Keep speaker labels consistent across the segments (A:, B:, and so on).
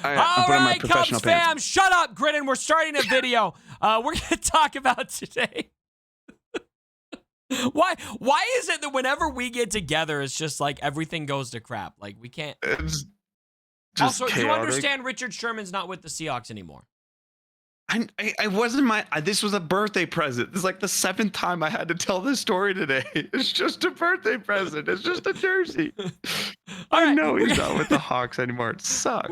A: I'm
B: All
A: putting on my
B: right,
A: professional
B: Cubs fam,
A: pants.
B: shut up, Gridden. We're starting a video. We're going to talk about today. Why is it that whenever we get together, it's just like everything goes to crap? Like we can't.
A: It's just
B: Also, you
A: chaotic.
B: understand Richard Sherman's not with the Seahawks anymore.
A: I wasn't this was a birthday present. This is like the 7th time I had to tell this story today. It's just a birthday present. It's just a jersey.
B: All
A: I
B: right,
A: know he's not with the Hawks anymore. It sucks.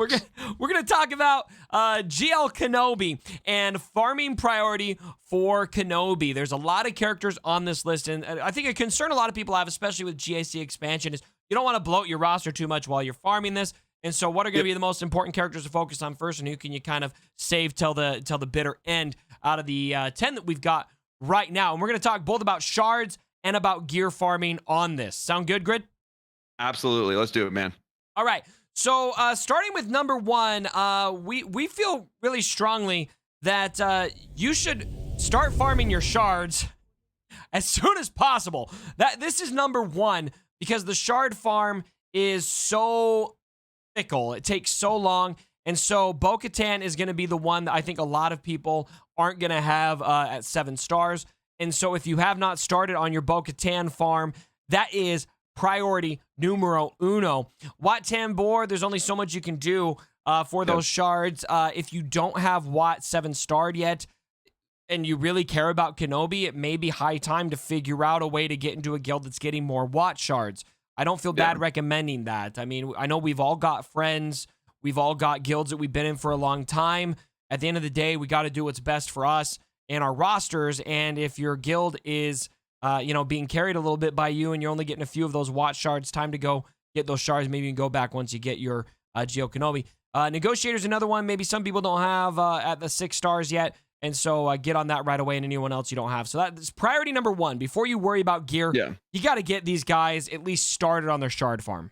B: we're gonna talk about GL Kenobi and farming priority for Kenobi. There's a lot of characters on this list, and I think a concern a lot of people have, especially with GAC expansion, is you don't want to bloat your roster too much while you're farming this. And so what are going to be the most important characters to focus on first, and who can you kind of save till the bitter end out of the 10 that we've got right now? And we're going to talk both about shards and about gear farming on this. Sound good, Grid?
A: Absolutely. Let's do it, man.
B: All right. So starting with number 1, we feel really strongly that you should start farming your shards as soon as possible. This is number 1 because the shard farm is so fickle. It takes so long. And so Bo-Katan is going to be the one that I think a lot of people aren't going to have at 7 stars. And so if you have not started on your Bo-Katan farm, that is priority numero uno. Wat Tambor, there's only so much you can do for those shards. If you don't have Wat 7 starred yet, and you really care about Kenobi, it may be high time to figure out a way to get into a guild that's getting more Wat shards. I don't feel bad recommending that. I mean, I know we've all got friends. We've all got guilds that we've been in for a long time. At the end of the day, we got to do what's best for us and our rosters. And if your guild is, being carried a little bit by you and you're only getting a few of those Wat shards, time to go get those shards. Maybe you can go back once you get your Geo Kenobi. Negotiator's another one. Maybe some people don't have at the 6 stars yet. And so get on that right away, and anyone else you don't have. So that's priority number 1. Before you worry about gear, you got to get these guys at least started on their shard farm.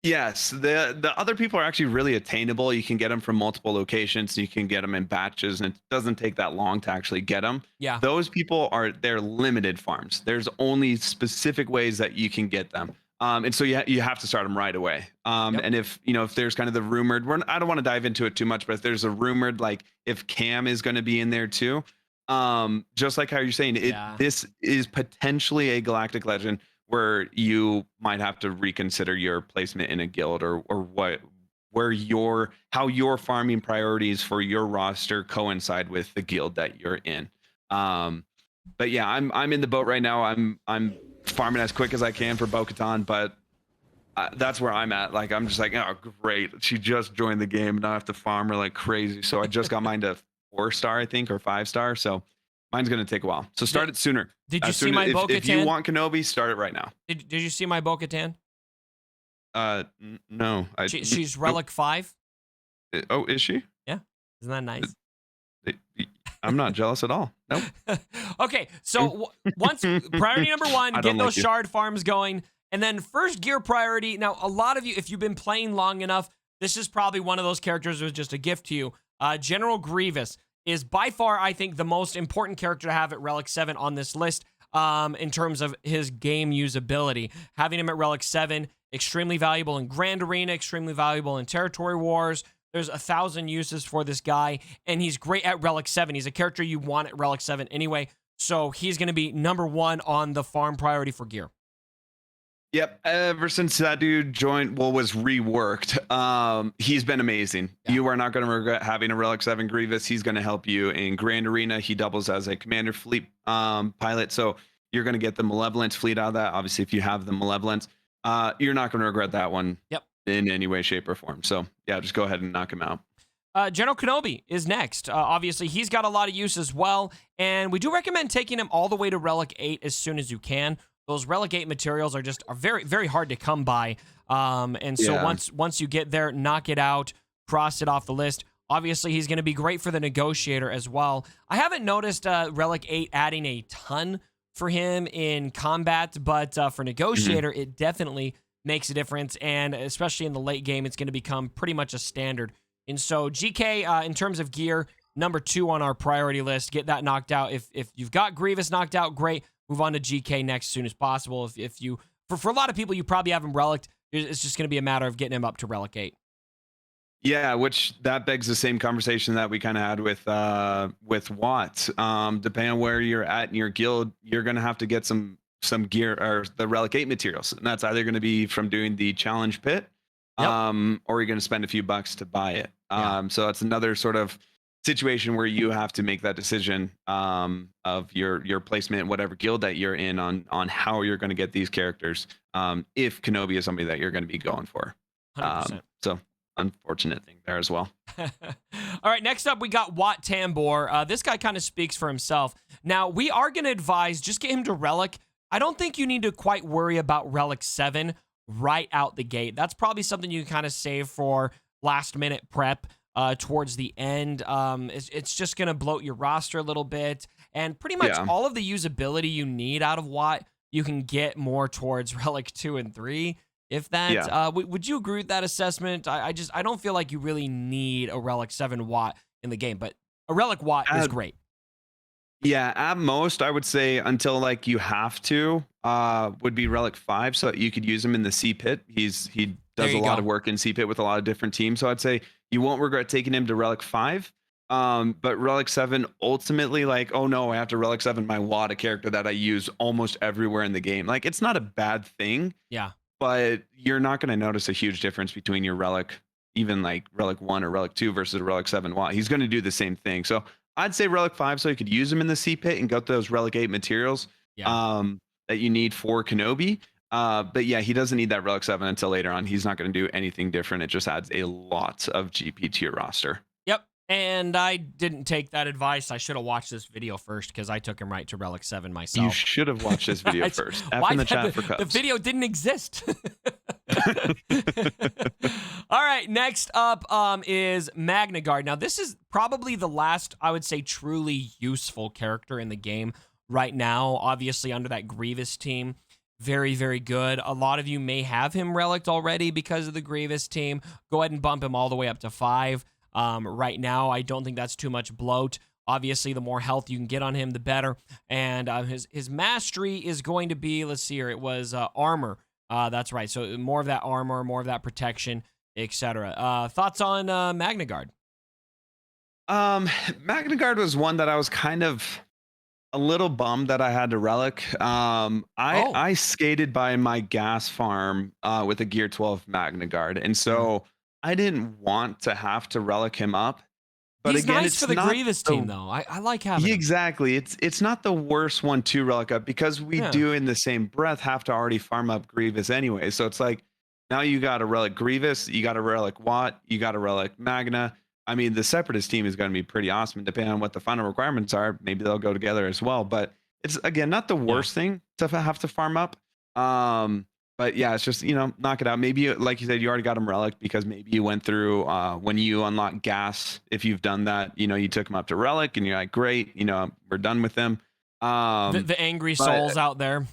A: Yes, the other people are actually really attainable. You can get them from multiple locations. You can get them in batches, and it doesn't take that long to actually get them.
B: Yeah.
A: Those people they're limited farms. There's only specific ways that you can get them. And so you have to start them right away. And if there's kind of the rumored, I don't want to dive into it too much, but if there's a rumored, like if Cam is going to be in there too, just like how you're saying, this is potentially a galactic legend where you might have to reconsider your placement in a guild or how your farming priorities for your roster coincide with the guild that you're in. But yeah, I'm in the boat right now. I'm farming as quick as I can for Bo-Katan, but that's where I'm at. Like, I'm just like, oh, great. She just joined the game, and I have to farm her like crazy. So I just got mine to 4 star, I think, or 5 star. So mine's going to take a while. So start it sooner.
B: Did you see my Bo-Katan?
A: If you want Kenobi, start it right now.
B: Did you see my Bo-Katan?
A: No.
B: She's Relic 5.
A: Oh, is she?
B: Yeah. Isn't that nice?
A: I'm not jealous at all. Nope.
B: Okay, so once priority number 1, get those shard farms going, and then first gear priority. Now, a lot of you, if you've been playing long enough, this is probably one of those characters that was just a gift to you. General Grievous is by far, I think, the most important character to have at Relic 7 on this list in terms of his game usability. Having him at Relic 7, extremely valuable in Grand Arena, extremely valuable in Territory Wars. There's 1,000 uses for this guy, and he's great at Relic 7. He's a character you want at Relic 7 anyway, so he's going to be number 1 on the farm priority for gear.
A: Yep, ever since that dude was reworked, he's been amazing. Yeah. You are not going to regret having a Relic 7 Grievous. He's going to help you in Grand Arena. He doubles as a commander fleet pilot, so you're going to get the Malevolence fleet out of that. Obviously, if you have the Malevolence, you're not going to regret that one.
B: Yep.
A: In any way, shape, or form. So yeah, just go ahead and knock him out.
B: General Kenobi is next. Obviously, he's got a lot of use as well, and we do recommend taking him all the way to Relic 8 as soon as you can. Those Relic 8 materials are very, very hard to come by, and so once you get there, knock it out, cross it off the list. Obviously, he's going to be great for the Negotiator as well. I haven't noticed Relic 8 adding a ton for him in combat, but for Negotiator, it definitely makes a difference, and especially in the late game, it's going to become pretty much a standard. And so GK, in terms of gear, number 2 on our priority list. Get that knocked out. If you've got Grievous knocked out, great. Move on to GK next as soon as possible. If you, for a lot of people, you probably have him Relic. It's just going to be a matter of getting him up to Relic 8.
A: Yeah, which that begs the same conversation that we kind of had with Wat. Depending on where you're at in your guild, you're gonna have to get some gear or the Relic 8 materials. And that's either gonna be from doing the challenge pit,
B: Yep.
A: or you're gonna spend a few bucks to buy it.
B: Yeah.
A: So that's another sort of situation where you have to make that decision of your placement, whatever guild that you're in, on how you're gonna get these characters. If Kenobi is somebody that you're gonna be going for.
B: 100%.
A: So unfortunate thing there as well.
B: All right, next up we got Wat Tambor. This guy kind of speaks for himself. Now, we are going to advise just get him to Relic. I don't think you need to quite worry about Relic 7 right out the gate. That's probably something you can kind of save for last minute prep towards the end. It's just going to bloat your roster a little bit. And pretty much
A: Yeah.
B: all of the usability you need out of Wat, you can get more towards Relic 2 and 3. If that,
A: Yeah.
B: would you agree with that assessment? I don't feel like you really need a Relic 7 Watt in the game, but a Relic Watt is great.
A: Yeah, at most I would say until like you have to would be Relic 5 so that you could use him in the C pit. He does
B: There
A: a
B: you
A: lot
B: go.
A: of work in C pit with a lot of different teams. So I'd say you won't regret taking him to Relic 5. But Relic 7 ultimately, like, oh no, I have to Relic 7 my Watt, a character that I use almost everywhere in the game. Like, it's not a bad thing,
B: Yeah.
A: but you're not going to notice a huge difference between your Relic, even like Relic 1 or Relic 2 versus a Relic 7 Watt. He's going to do the same thing. So I'd say Relic 5 so you could use him in the C pit and get those Relic 8 materials
B: Yeah.
A: that you need for Kenobi. But yeah, he doesn't need that Relic 7 until later on. He's not going to do anything different. It just adds a lot of GP to your roster.
B: Yep. And I didn't take that advice. I should have watched this video first because I took him right to Relic 7 myself.
A: You should have watched this video first. F in the chat for
B: the
A: cups.
B: video didn't exist? All right, next up is Magnaguard. Now, this is probably the last, I would say, truly useful character in the game right now. Obviously, under that Grievous team. Very, very good. A lot of you may have him relicked already because of the Grievous team. Go ahead and bump him all the way up to 5. Right now, I don't think that's too much bloat. Obviously, the more health you can get on him, the better. And his mastery is going to be, let's see here, it was armor. That's right. So more of that armor, more of that protection, etc. Thoughts on Magnaguard?
A: Magnaguard was one that I was kind of a little bummed that I had to relic. I skated by my gas farm with a Gear 12 Magnaguard, and so I didn't want to have to relic him up. But
B: He's
A: again,
B: nice
A: it's
B: for the
A: not
B: Grievous team, though. I like having him.
A: exactly. It's not the worst one to relic up because we do in the same breath have to already farm up Grievous anyway. So it's like now you got a relic Grievous, you got a relic Watt, you got a relic Magna. I mean, the Separatist team is going to be pretty awesome. Depending on what the final requirements are, maybe they'll go together as well. But it's again not the worst thing to have to farm up. But yeah, it's just, knock it out. Maybe, like you said, you already got him relic because maybe you went through when you unlock gas. If you've done that, you took him up to relic and you're like, great, we're done with them.
B: The angry souls out there.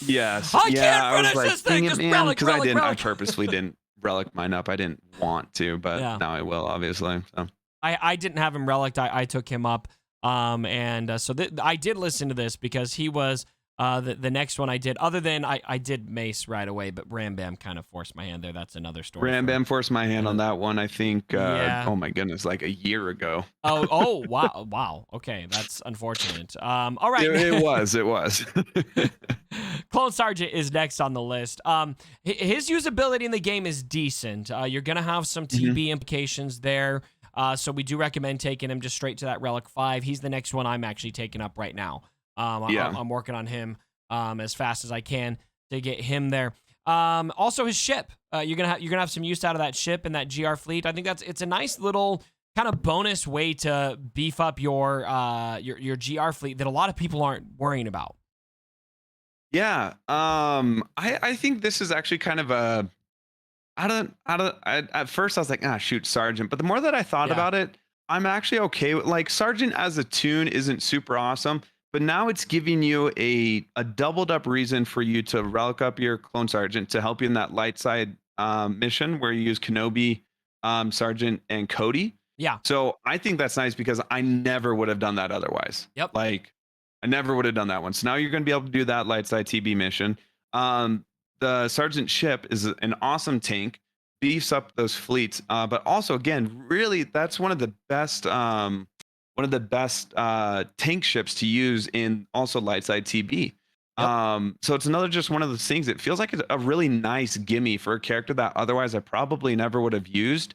A: Yes.
B: I can't finish this thing. Just relic,
A: because I
B: relic.
A: purposely didn't relic mine up. I didn't want to, but now I will, obviously. So
B: I didn't have him relicked. I took him up. So I did listen to this because he was the next one I did. Other than I did Mace right away, but Ram Bam kind of forced my hand there. That's another story.
A: Ram Bam forced my hand on that one. I think. Oh my goodness, like a year ago.
B: Oh wow. Okay, that's unfortunate. All right.
A: It was.
B: Clone Sergeant is next on the list. His usability in the game is decent. You're gonna have some TB implications there. So we do recommend taking him just straight to that Relic 5. He's the next one I'm actually taking up right now. I'm working on him as fast as I can to get him there. Also his ship. You're gonna have some use out of that ship and that GR fleet. I think it's a nice little kind of bonus way to beef up your GR fleet that a lot of people aren't worrying about.
A: Yeah. I think this is actually kind of a at first I was like, shoot, Sergeant. But the more that I thought about it, I'm actually okay with, like, Sergeant as a tune isn't super awesome, but now it's giving you a doubled up reason for you to relic up your Clone Sergeant to help you in that light side mission where you use Kenobi, Sergeant, and Cody.
B: Yeah.
A: So I think that's nice because I never would have done that otherwise.
B: Yep.
A: Like, I never would have done that one. So now you're going to be able to do that light side TB mission. The Sergeant ship is an awesome tank. beefs up those fleets. But also, again, really, that's one of the best tank ships to use in also light side TB.
B: Yep.
A: So it's another just one of those things. It feels like a really nice gimme for a character that otherwise I probably never would have used,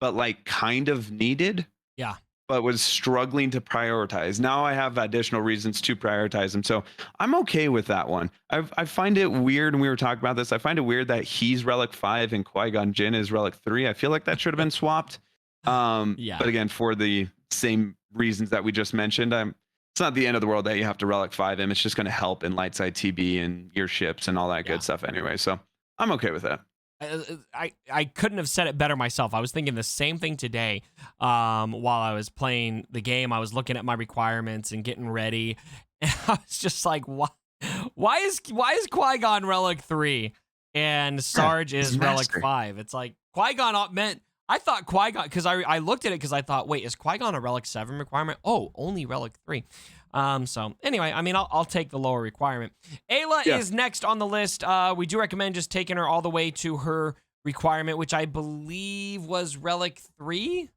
A: but like kind of needed,
B: Yeah.
A: but was struggling to prioritize. Now I have additional reasons to prioritize them. So I'm okay with that one. I find it weird, and we were talking about this. I find it weird that he's Relic 5 and Qui-Gon Jinn is Relic 3. I feel like that should have been swapped.
B: Yeah.
A: But again, for the same reasons that we just mentioned, it's not the end of the world that you have to Relic 5 him. It's just going to help in light side TB and your ships and all that
B: Yeah.
A: good stuff anyway. So I'm okay with that.
B: I couldn't have said it better myself. I was thinking the same thing today. While I was playing the game, I was looking at my requirements and getting ready, and I was just like, why is Qui-Gon Relic 3 and Sarge is Relic 5? It's like Qui-Gon meant. I thought Qui-Gon, because I looked at it because I thought, wait, is Qui-Gon a Relic 7 requirement? Oh, only Relic 3. So anyway, I mean, I'll take the lower requirement. Ayla is next on the list. We do recommend just taking her all the way to her requirement, which I believe was Relic 3.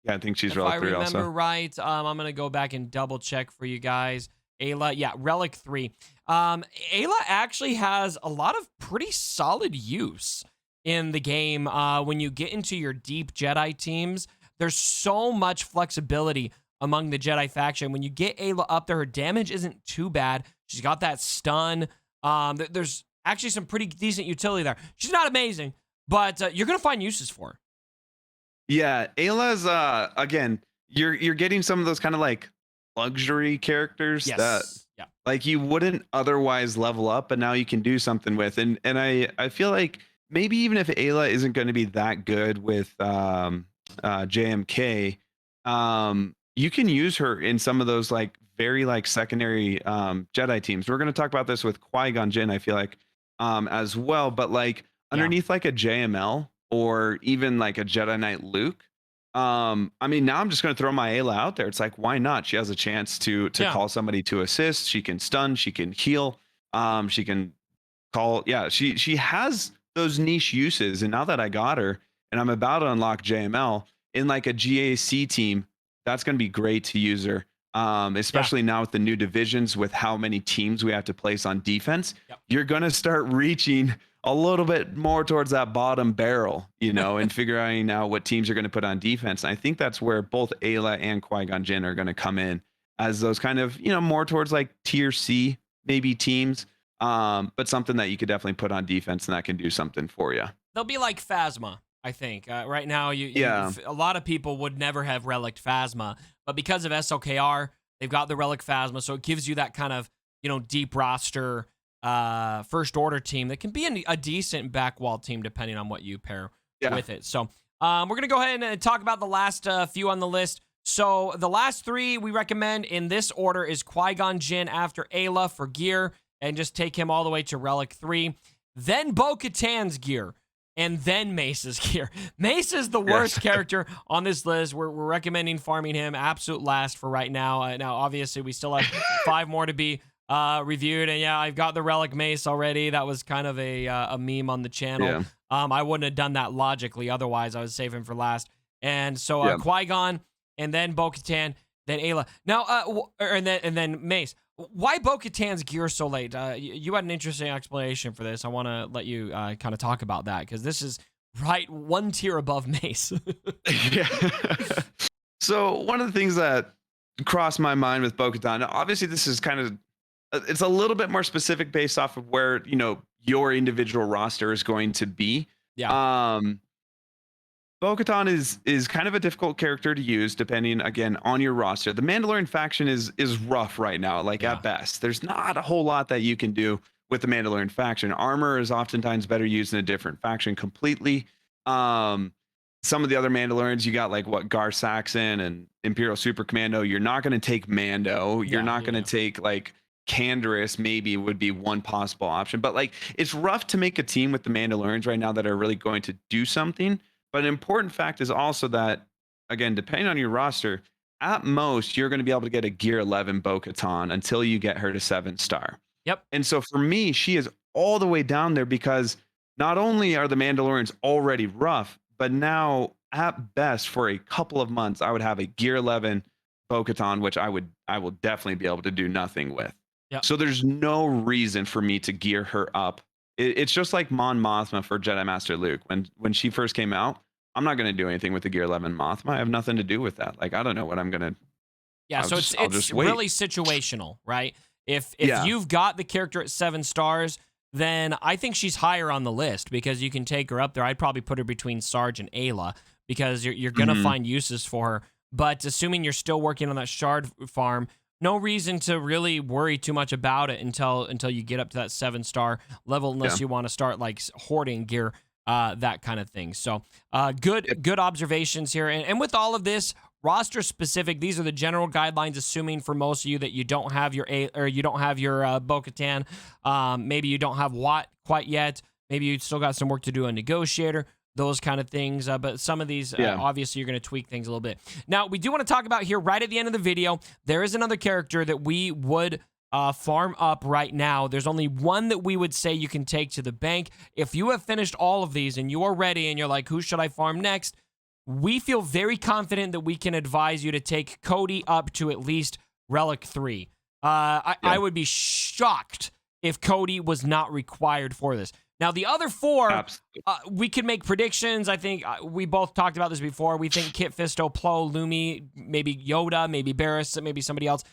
A: Yeah, I think she's Relic 3 also.
B: If I remember right. I'm going to go back and double check for you guys. Ayla, yeah, Relic 3. Ayla actually has a lot of pretty solid use in the game. When you get into your deep Jedi teams, there's so much flexibility among the Jedi faction. When you get Ayla up there, her damage isn't too bad. She's got that stun. There's actually some pretty decent utility there. She's not amazing, but you're going to find uses for her.
A: Yeah, Ayla's, again, you're getting some of those kind of like luxury characters that like you wouldn't otherwise level up, but now you can do something with. And I feel like maybe even if Ayla isn't going to be that good with JMK, you can use her in some of those like very like secondary Jedi teams. We're going to talk about this with Qui-Gon Jinn, I feel like, as well. But like underneath like a JML or even like a Jedi Knight Luke, I mean, now I'm just going to throw my Ayla out there. It's like, why not? She has a chance to call somebody to assist. She can stun. She can heal. She can call. Yeah, she has those niche uses. And now that I got her and I'm about to unlock JML in like a GAC team, that's going to be great to use her. Especially now with the new divisions, with how many teams we have to place on defense, you're going to start reaching a little bit more towards that bottom barrel, you know, and figuring out what teams are going to put on defense. And I think that's where both Ayla and Qui-Gon Jinn are going to come in as those kind of, you know, more towards like tier C maybe teams, but something that you could definitely put on defense and that can do something for you.
B: They'll be like Phasma, I think. Right now, a lot of people would never have Relic Phasma, but because of SOKR, they've got the Relic Phasma, so it gives you that kind of, you know, deep roster first order team that can be a decent backwall team depending on what you pair with it. So we're going to go ahead and talk about the last few on the list. So the last three we recommend in this order is Qui-Gon Jinn after Ayla for gear, and just take him all the way to Relic 3. Then Bo-Katan's gear, and then Mace's gear. Mace is the worst character on this list. We're recommending farming him absolute last for right now. Now, obviously, we still have 5 more to be reviewed, and I've got the Relic Mace already. That was kind of a meme on the channel. I wouldn't have done that logically, otherwise I would save him for last. And so Qui-Gon, and then Bo-Katan, then Ayla. Now, and then Mace. Why Bo-Katan's gear so late? You had an interesting explanation for this. I want to let you kind of talk about that, because this is right one tier above Mace.
A: So one of the things that crossed my mind with Bo-Katan, obviously this is kind of, it's a little bit more specific based off of where, you know, your individual roster is going to be. Bo-Katan is kind of a difficult character to use depending, again, on your roster. The Mandalorian faction is rough right now, like at best. There's not a whole lot that you can do with the Mandalorian faction. Armor is oftentimes better used in a different faction completely. Some of the other Mandalorians, you got like Gar Saxon and Imperial Super Commando. You're not going to take Mando. You're not going to take like Canderous, maybe would be one possible option. But like, it's rough to make a team with the Mandalorians right now that are really going to do something. But an important fact is also that, again, depending on your roster, at most, you're going to be able to get a Gear 11 Bo-Katan until you get her to 7-star.
B: Yep.
A: And so for me, she is all the way down there because not only are the Mandalorians already rough, but now at best for a couple of months, I would have a Gear 11 Bo-Katan, which I will definitely be able to do nothing with.
B: Yep.
A: So there's no reason for me to gear her up. It's just like Mon Mothma for Jedi Master Luke. When she first came out, I'm not going to do anything with the Gear 11 Mothma. I have nothing to do with that. Like, I don't know what I'm going to.
B: Yeah, so it's really situational, right? If you've got the character at 7 stars, then I think she's higher on the list because you can take her up there. I'd probably put her between Sarge and Ayla because you're going to find uses for her. But assuming you're still working on that shard farm, no reason to really worry too much about it until you get up to that 7-star level, unless you want to start like hoarding gear, that kind of thing. So good observations here. And with all of this, roster specific, these are the general guidelines, assuming for most of you that you don't have your Bo-Katan. Maybe you don't have Wat quite yet. Maybe you still got some work to do on Negotiator, those kind of things. But some of these, obviously, you're going to tweak things a little bit. Now, we do want to talk about here right at the end of the video, there is another character that we would farm up right now. There's only one that we would say you can take to the bank. If you have finished all of these and you are ready and you're like, who should I farm next? We feel very confident that we can advise you to take Cody up to at least Relic 3. I would be shocked if Cody was not required for this. Now, the other 4, we can make predictions. I think we both talked about this before. We think Kit Fisto, Plo, Lumi, maybe Yoda, maybe Barriss, maybe somebody else,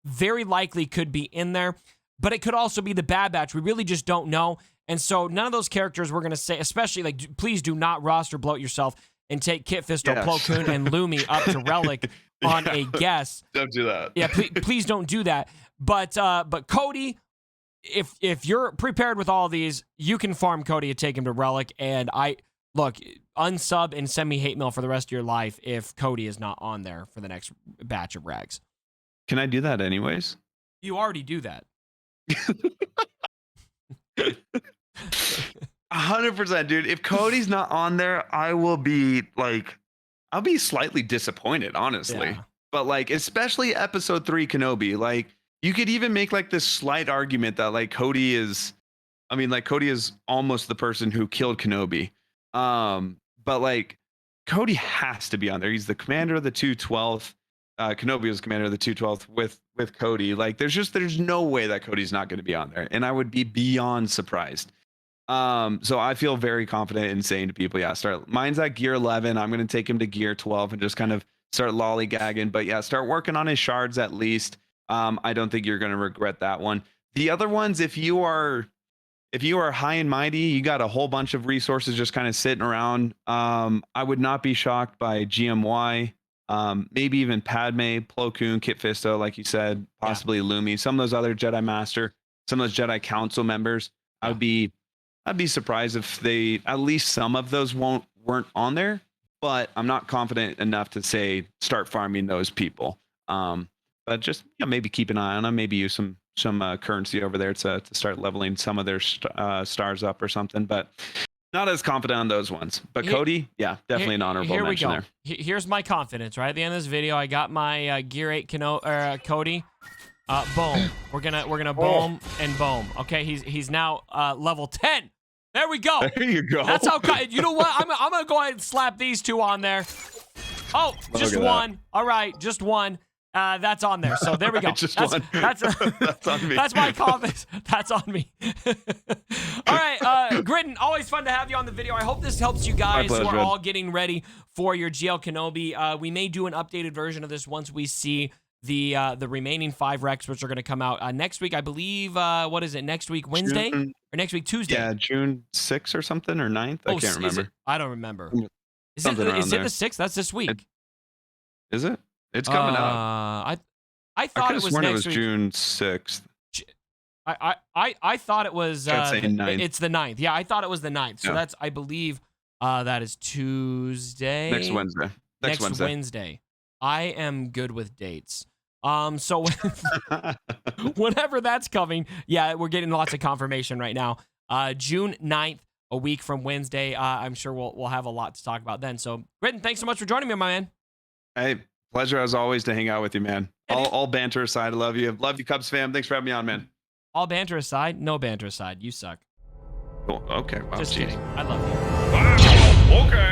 B: very likely could be in there. But it could also be the Bad Batch. We really just don't know. And so none of those characters we're going to say, especially, like, please do not roster bloat yourself and take Kit Fisto, Plo Koon, and Lumi up to Relic on a guess.
A: Don't do that.
B: Yeah, please don't do that. But Cody, if you're prepared with all these, you can farm Cody and take him to Relic. And unsub and send me hate mail for the rest of your life if Cody is not on there for the next batch of rags.
A: Can I do that anyways?
B: You already do that.
A: 100%, dude. If Cody's not on there, I'll be slightly disappointed, honestly.
B: Yeah.
A: But like, especially episode 3 Kenobi, like you could even make like this slight argument that like Cody is almost the person who killed Kenobi. But like Cody has to be on there. He's the commander of the 212th. Kenobi was commander of the 212th with Cody. Like there's no way that Cody's not going to be on there. And I would be beyond surprised. So I feel very confident in saying to people, mine's at Gear 11. I'm going to take him to Gear 12 and just kind of start lollygagging. But start working on his shards at least. I don't think you're going to regret that one. The other ones, if you are high and mighty, you got a whole bunch of resources just kind of sitting around. I would not be shocked by GMY, maybe even Padme, Plo Koon, Kit Fisto, like you said, possibly Lumi, some of those other Jedi Master, some of those Jedi Council members. I'd be surprised if they, at least some of those weren't on there, but I'm not confident enough to say start farming those people. But just maybe keep an eye on them, maybe use some currency over there to start leveling some of their stars up or something. But not as confident on those ones. But Cody, definitely an honorable mention there.
B: Here's my confidence. Right at the end of this video, I got my Gear 8 Cody. Boom. We're gonna boom and boom. Okay, he's now level 10. There we go.
A: There you go.
B: That's how. You know what? I'm gonna go ahead and slap these 2 on there. Oh, just one. All right, just one. That's on there. So there we go.
A: Just
B: one. That's
A: on me.
B: That's my confidence. That's on me. All right, Gritton, always fun to have you on the video. I hope this helps you guys who are all getting ready for your GL Kenobi. We may do an updated version of this once we see the remaining 5 recs, which are going to come out next week. I believe, what is it, next week, Wednesday? Or next week, Tuesday?
A: Yeah, June 6th or something, or 9th? I can't remember.
B: I don't remember. Is it the 6th? That's this week.
A: Is it? It's coming up.
B: I thought it was next week.
A: June 6th.
B: I thought it was it's the 9th. Yeah, I thought it was the 9th. So that's, I believe, that is Tuesday.
A: Next Wednesday.
B: Next Wednesday. I am good with dates. So whenever that's coming, we're getting lots of confirmation right now. June 9th, a week from Wednesday. I'm sure we'll have a lot to talk about then. So, Britton, thanks so much for joining me, my man.
A: Hey, pleasure as always to hang out with you, man. All banter aside, I love you. Love you, Cubs fam. Thanks for having me on, man.
B: All banter aside, no banter aside. You suck.
A: Cool. Okay. Wow,
B: Just
A: geez.
B: kidding. I love you.
A: Wow. Okay.